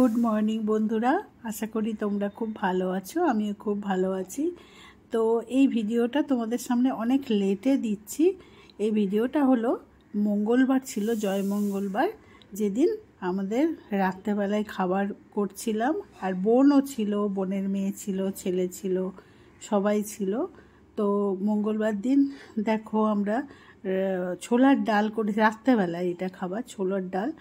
Good morning বন্ধুরা, আশা করি তোমরা খুব ভালো আছো। আমিও খুব ভালো আছি। তো এই ভিডিওটা তোমাদের সামনে অনেক লেটে দিচ্ছি। এই ভিডিওটা হলো মঙ্গলবার ছিল, জয় মঙ্গলবার, যেদিন আমাদের রাত্রেবেলায় খাবার করছিলাম। আর বোনও ছিল, বোনের মেয়ে ছিল, ছেলে ছিল, সবাই ছিল। তো মঙ্গলবার দিন দেখো আমরা ছোলার ডাল করে রাত্রেবেলায় এটা খাবার, ছোলার ডাল।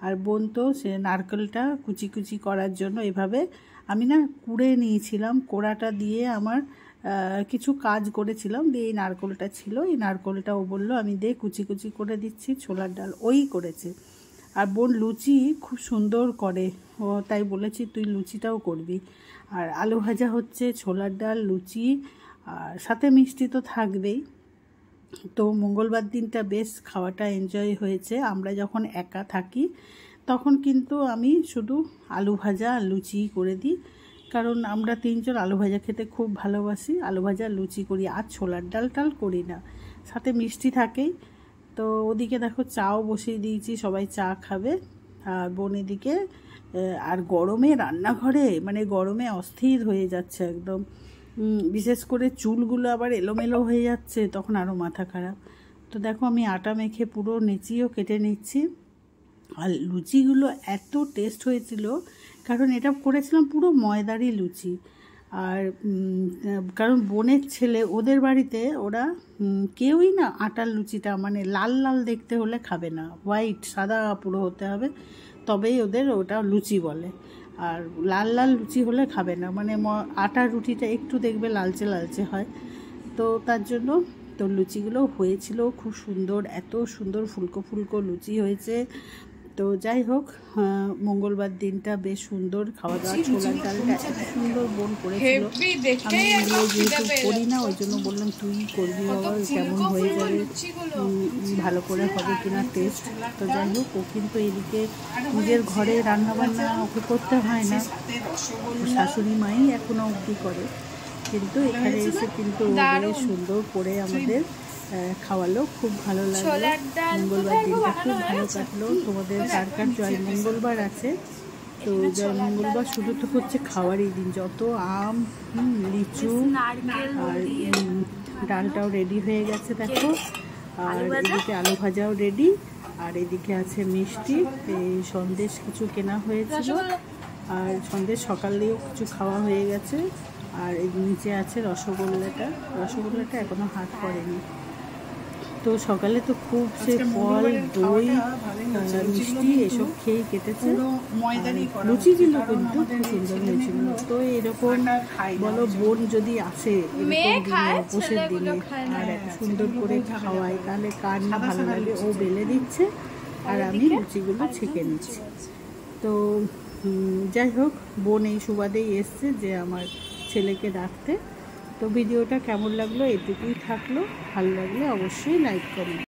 আর বোন তো সে নারকেলটা কুচি কুচি করার জন্য এভাবে আমি না কুড়ে নিয়েছিলাম, কোড়াটা দিয়ে আমার কিছু কাজ করেছিলাম, দিয়ে এই নারকেলটা ছিল, এই নারকেলটা ও বললো আমি দিয়ে কুচি কুচি করে দিচ্ছি, ছোলার ডাল ওই করেছে। আর বোন লুচি খুব সুন্দর করে, ও তাই বলেছি তুই লুচিটাও করবি। আর আলু ভাজা হচ্ছে, ছোলার ডাল, লুচি, আর সাথে মিষ্টি তো থাকবেই। তো মঙ্গলবার দিনটা বেশ খাওয়াটা এনজয় হয়েছে। আমরা যখন একা থাকি তখন কিন্তু আমি শুধু আলু ভাজা আর লুচি করে দিই, কারণ আমরা তিনজন আলু ভাজা খেতে খুব ভালোবাসি। আলু ভাজা লুচি করি, আর ছোলার ডাল টাল করি না, সাথে মিষ্টি থাকেই। তো ওদিকে দেখো চাও বসিয়ে দিয়েছি, সবাই চা খাবে। আর বোন এদিকে, আর গরমে রান্নাঘরে মানে গরমে অস্থির হয়ে যাচ্ছে একদম, বিশেষ করে চুলগুলো আবার এলোমেলো হয়ে যাচ্ছে, তখন আরও মাথা খারাপ। তো দেখো আমি আটা মেখে পুরো নেচিও কেটে নিচ্ছি। আর লুচিগুলো এত টেস্ট হয়েছিল, কারণ এটা করেছিলাম পুরো ময়দারই লুচি। আর কারণ বোনের ছেলে, ওদের বাড়িতে ওরা কেউই না আটার লুচিটা মানে লাল লাল দেখতে হলে খাবে না, হোয়াইট সাদা পুরো হতে হবে, তবেই ওদের ওটা লুচি বলে। আর লাল লাল লুচি হলে খাবে না, মানে আটার রুটিটা একটু দেখবে লালচে লালচে হয়। তো তার জন্য তো লুচিগুলো হয়েছিল খুব সুন্দর, এত সুন্দর ফুলকো ফুলকো লুচি হয়েছে। তো যাই হোক, মঙ্গলবার দিনটা বেশ সুন্দর খাওয়া দাওয়া। ছোলার ডালটা এত সুন্দর বোন করেছিল, আমি এগুলো যেহেতু করি না ওই জন্য বললাম তুই করবি বাবা, কেমন হয়ে যাবে, ভালো করে হবে কিনা টেস্ট। তো যাই হোক, ও কিন্তু এদিকে নিজের ঘরে রান্নাবান্না ওকে করতে হয় না, শাশুড়ি মাই এখনও অবধি করে, কিন্তু এখানে এসে কিন্তু বেশ সুন্দর করে আমাদের খাওয়ালো, খুব ভালো লাগলো। মঙ্গলবার দিনটা খুব ভালো কাটলো। তোমাদের কার কার জয় মঙ্গলবার আছে? তো জয় মঙ্গলবার শুধু তো হচ্ছে খাওয়ারই দিন, যত আম, লিচু, আর ডালটাও রেডি হয়ে গেছে দেখো। আর এদিকে আলু ভাজাও রেডি, আর এদিকে আছে মিষ্টি, এই সন্দেশ কিছু কেনা হয়েছিল, আর সন্দেশ সকালেও কিছু খাওয়া হয়ে গেছে। আর এর নিচে আছে রসগোল্লাটা এখনো হাত করেনি। তো সকালে তো খুব সে ফল, দই, মিষ্টি এসব খেয়ে কেটেছে। লুচিগুলো কিন্তু খুব সুন্দর হয়েছিল। তো এরকম বলো, বোন যদি আসে উপোসের দিনে আর এত সুন্দর করে খাওয়ায়, তাহলে কার না ভালো লাগে। ও বেলে দিচ্ছে আর আমি লুচিগুলো ছেঁকে নিচ্ছি। তো যাই হোক, বোন এই সুবাদেই এসছে যে আমার ছেলেকে ডাকতে। তো ভিডিওটা কেমন লাগলো এটুকুই থাকলো, ভালো লাগলে অবশ্যই লাইক করুন।